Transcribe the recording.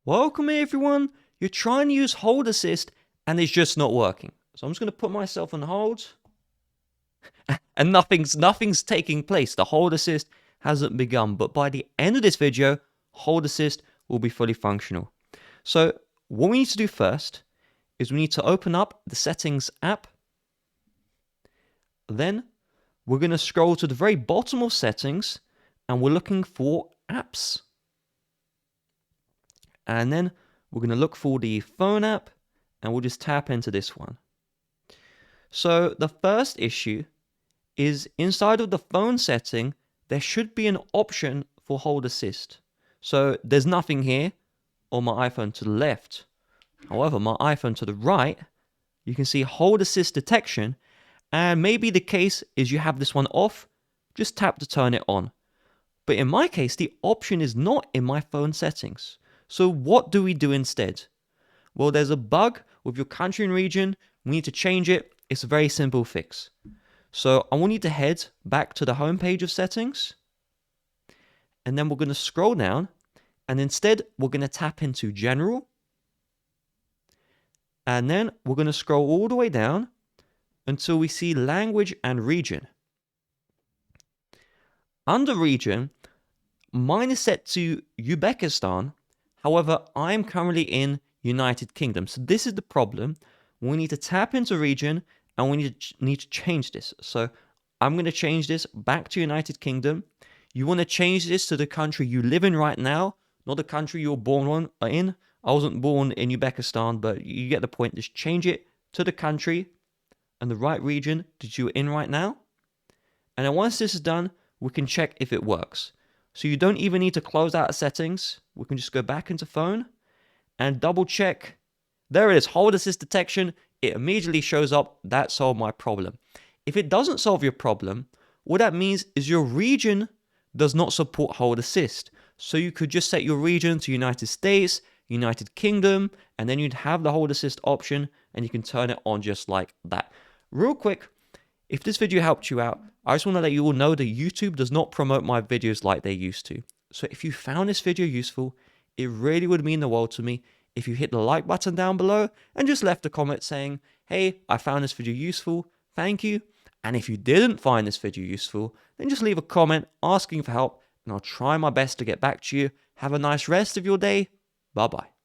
welcome everyone. You're trying to use hold assist and it's just not working. So I'm just going to put myself on hold and nothing's taking place. The hold assist hasn't begun, but by the end of this video, hold assist will be fully functional. So what we need to do first is we need to open up the settings app. Then we're going to scroll to the very bottom of settings and we're looking for apps. And then we're going to look for the phone app and we'll just tap into this one. So the first issue is inside of the phone setting, there should be an option for hold assist. So there's nothing here on my iPhone to the left. However, my iPhone to the right, you can see hold assist detection. And maybe the case is you have this one off, just tap to turn it on. But in my case, the option is not in my phone settings. So what do we do instead? Well, there's a bug with your country and region. We need to change it. It's a very simple fix. So I want you to head back to the home page of settings. And then we're going to scroll down. And instead, we're going to tap into general. And then we're going to scroll all the way down until we see language and region. Under region, mine is set to Uzbekistan. However, I'm currently in United Kingdom. So this is the problem. We need to tap into region and we need to change this. So I'm going to change this back to United Kingdom. You want to change this to the country you live in right now, not the country you're born in. I wasn't born in Uzbekistan, but you get the point. Just change it to the country and the right region that you're in right now. And then once this is done, we can check if it works. So you don't even need to close out of settings. We can just go back into phone and double check. There it is, hold assist detection. It immediately shows up. That solved my problem. If it doesn't solve your problem, what that means is your region does not support hold assist. So you could just set your region to United States, United Kingdom, and then you'd have the hold assist option and you can turn it on just like that. Real quick, if this video helped you out, I just want to let you all know that YouTube does not promote my videos like they used to. So if you found this video useful, it really would mean the world to me if you hit the like button down below and just left a comment saying, hey, I found this video useful, thank you. And if you didn't find this video useful, then just leave a comment asking for help and I'll try my best to get back to you. Have a nice rest of your day. Bye-bye.